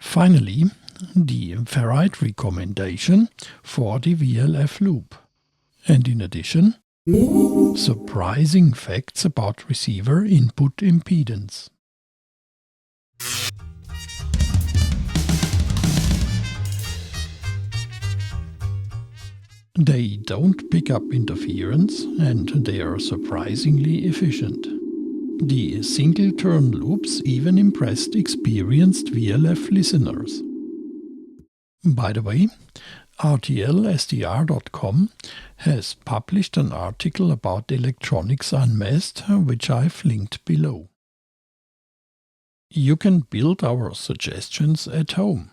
Finally, the Ferrite recommendation for the VLF loop. And in addition, surprising facts about receiver input impedance. They don't pick up interference and they are surprisingly efficient. The single-turn loops even impressed experienced VLF listeners. By the way, RTLSDR.com has published an article about electronics unmasked, which I've linked below. You can build our suggestions at home.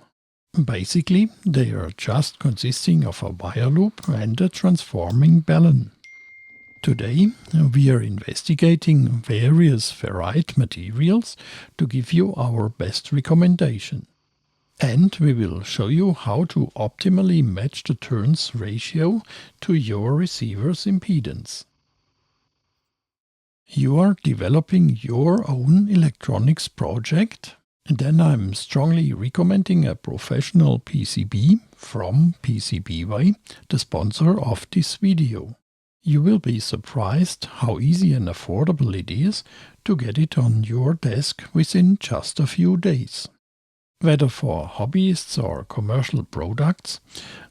Basically, they are just consisting of a wire loop and a transforming balun. Today, we are investigating various ferrite materials to give you our best recommendation. And we will show you how to optimally match the turns ratio to your receiver's impedance. You are developing your own electronics project? Then I'm strongly recommending a professional PCB from PCBWay, the sponsor of this video. You will be surprised how easy and affordable it is to get it on your desk within just a few days. Whether for hobbyists or commercial products,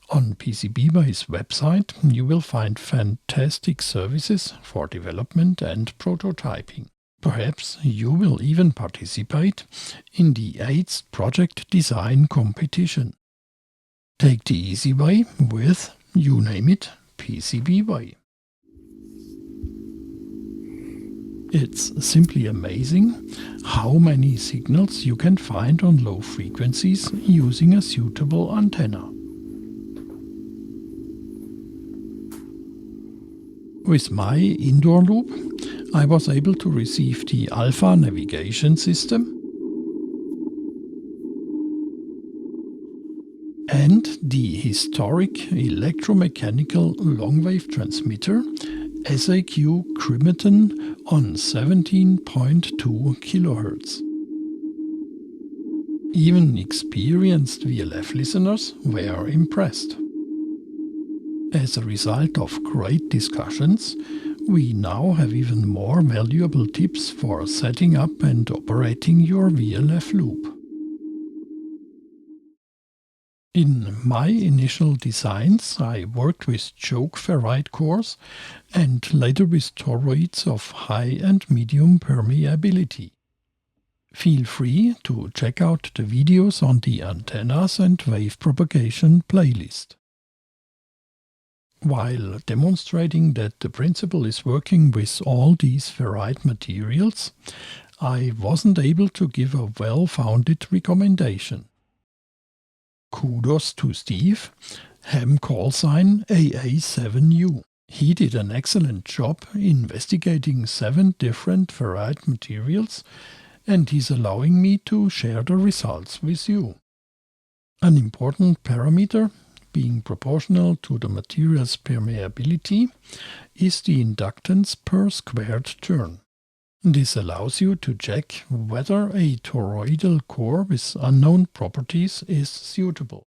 on PCBWay's website you will find fantastic services for development and prototyping. Perhaps you will even participate in the 8th project design competition. Take the easy way with, you name it, PCBWay. It's simply amazing how many signals you can find on low frequencies using a suitable antenna. With my indoor loop, I was able to receive the Alpha navigation system and the historic electromechanical long-wave transmitter SAQ Crimeton on 17.2 kHz. Even experienced VLF listeners were impressed. As a result of great discussions, we now have even more valuable tips for setting up and operating your VLF loop. In my initial designs, I worked with choke ferrite cores and later with toroids of high and medium permeability. Feel free to check out the videos on the antennas and wave propagation playlist. While demonstrating that the principle is working with all these ferrite materials, I wasn't able to give a well-founded recommendation. Kudos to Steve, ham call sign AA7U. He did an excellent job investigating 7 different ferrite materials, and he's allowing me to share the results with you. An important parameter, being proportional to the material's permeability, is the inductance per squared turn. This allows you to check whether a toroidal core with unknown properties is suitable.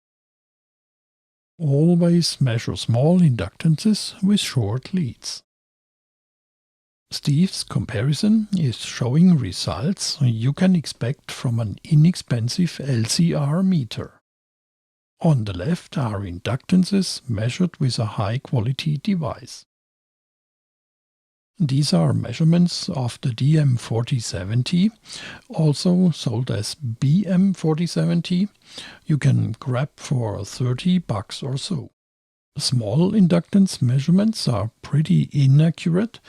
Always measure small inductances with short leads. Steve's comparison is showing results you can expect from an inexpensive LCR meter. On the left are inductances measured with a high-quality device. These are measurements of the DM4070, also sold as BM4070, you can grab for $30 or so. Small inductance measurements are pretty inaccurate,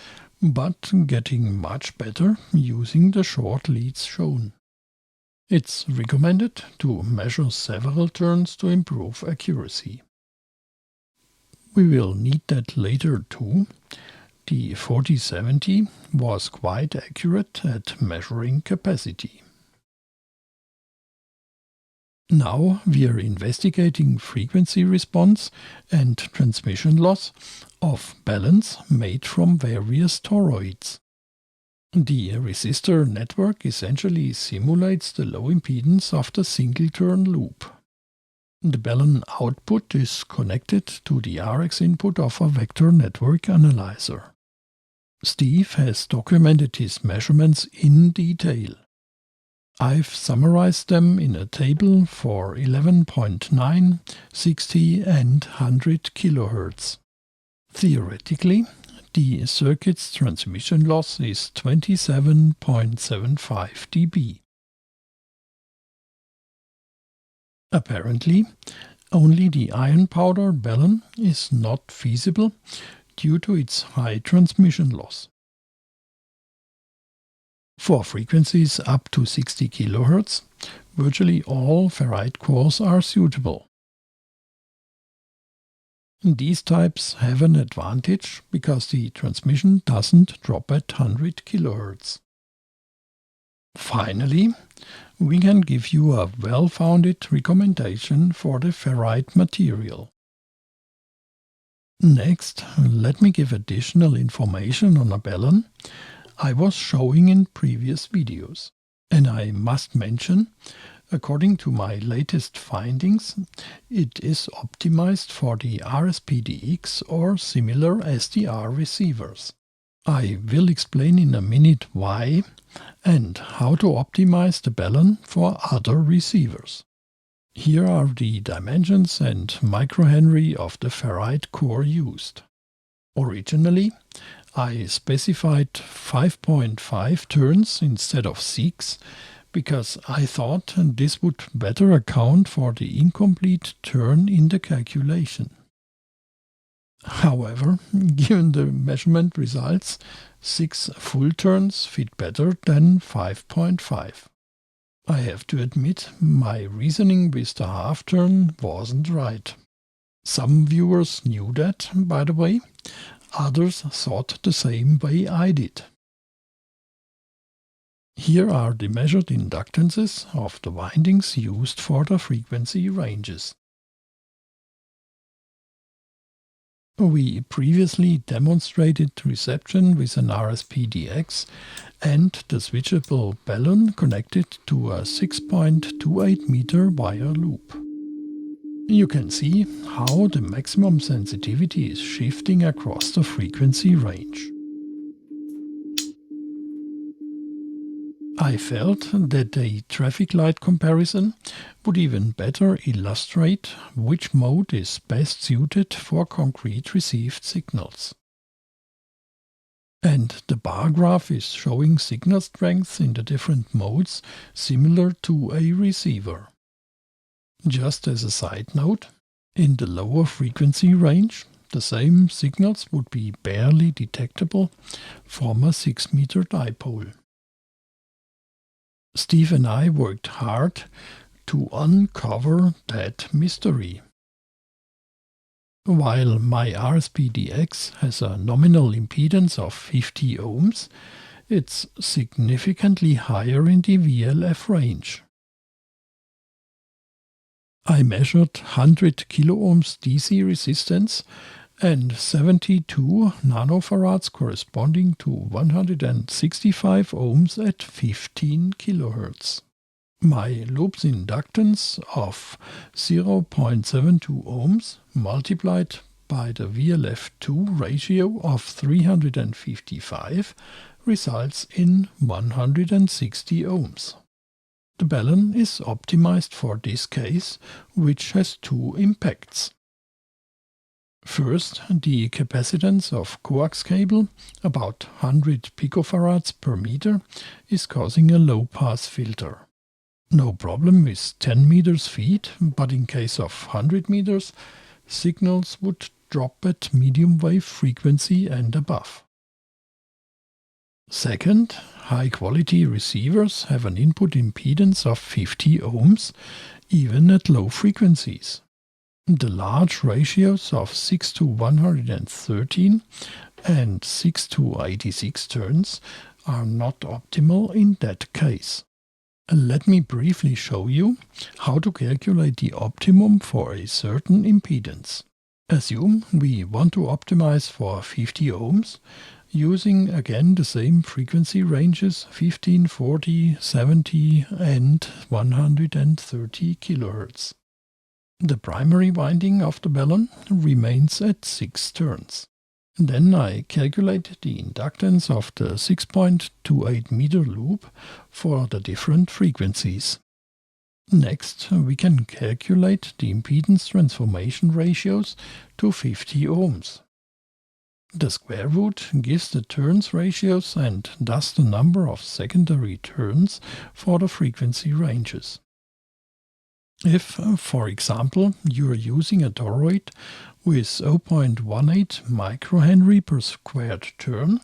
but getting much better using the short leads shown. It's recommended to measure several turns to improve accuracy. We will need that later too. The 4070 was quite accurate at measuring capacity. Now we are investigating frequency response and transmission loss of baluns made from various toroids. The resistor network essentially simulates the low impedance of the single-turn loop. The balun output is connected to the RX input of a vector network analyzer. Steve has documented his measurements in detail. I've summarized them in a table for 11.9, 60 and 100 kHz. Theoretically, the circuit's transmission loss is 27.75 dB. Apparently, only the iron powder balun is not feasible due to its high transmission loss. For frequencies up to 60 kHz, virtually all ferrite cores are suitable. These types have an advantage because the transmission doesn't drop at 100 kHz. Finally, we can give you a well-founded recommendation for the ferrite material. Next, let me give additional information on a balun I was showing in previous videos. And I must mention, according to my latest findings, it is optimized for the RSPdx or similar SDR receivers. I will explain in a minute why and how to optimize the balun for other receivers. Here are the dimensions and microhenry of the ferrite core used. Originally, I specified 5.5 turns instead of 6 because I thought this would better account for the incomplete turn in the calculation. However, given the measurement results, 6 full turns fit better than 5.5. I have to admit, my reasoning with the half turn wasn't right. Some viewers knew that, by the way. Others thought the same way I did. Here are the measured inductances of the windings used for the frequency ranges. We previously demonstrated reception with an RSPdx and the switchable balun connected to a 6.28 meter wire loop. You can see how the maximum sensitivity is shifting across the frequency range. I felt that a traffic light comparison would even better illustrate which mode is best suited for concrete received signals. And the bar graph is showing signal strength in the different modes similar to a receiver. Just as a side note, in the lower frequency range, the same signals would be barely detectable from a 6-meter dipole. Steve and I worked hard to uncover that mystery. While my RSPdx has a nominal impedance of 50 ohms, it's significantly higher in the VLF range. I measured 100 kiloohms DC resistance and 72 nanofarads corresponding to 165 ohms at 15 kHz. My loop's inductance of 0.72 ohms multiplied by the VLF2 ratio of 355 results in 160 ohms. The balun is optimized for this case, which has two impacts. First, the capacitance of coax cable, about 100 picofarads per meter, is causing a low-pass filter. No problem with 10 meters feed, but in case of 100 meters, signals would drop at medium wave frequency and above. Second, high-quality receivers have an input impedance of 50 ohms, even at low frequencies. The large ratios of 6 to 113 and 6 to 86 turns are not optimal in that case. Let me briefly show you how to calculate the optimum for a certain impedance. Assume we want to optimize for 50 ohms. using again the same frequency ranges 15, 40, 70 and 130 kHz. The primary winding of the balun remains at 6 turns. Then I calculate the inductance of the 6.28 meter loop for the different frequencies. Next, we can calculate the impedance transformation ratios to 50 ohms. The square root gives the turns ratios and thus the number of secondary turns for the frequency ranges. If, for example, you are using a toroid with 0.18 microhenry per squared turn,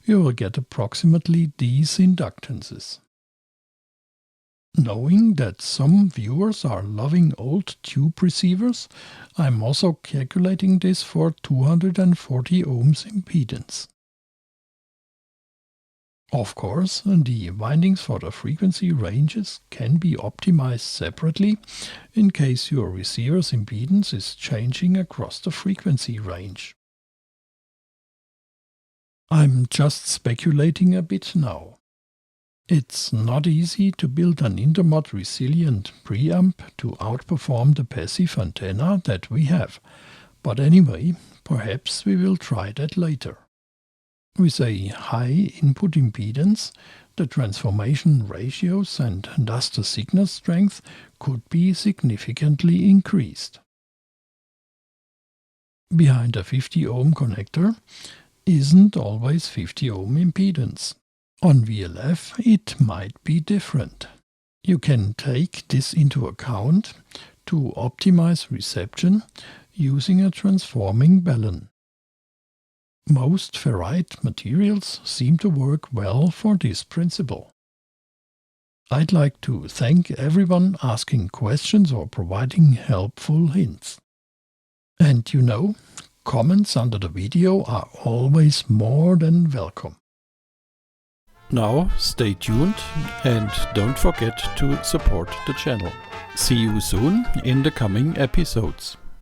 you will get approximately these inductances. Knowing that some viewers are loving old tube receivers, I'm also calculating this for 240 ohms impedance. Of course, the windings for the frequency ranges can be optimized separately in case your receiver's impedance is changing across the frequency range. I'm just speculating a bit now. It's not easy to build an intermod resilient preamp to outperform the passive antenna that we have, but anyway, perhaps we will try that later. With a high input impedance, the transformation ratios and thus the signal strength could be significantly increased. Behind a 50 ohm connector isn't always 50 ohm impedance. On VLF it might be different. You can take this into account to optimize reception using a transforming balun. Most ferrite materials seem to work well for this principle. I'd like to thank everyone asking questions or providing helpful hints. And you know, comments under the video are always more than welcome. Now stay tuned and don't forget to support the channel. See you soon in the coming episodes.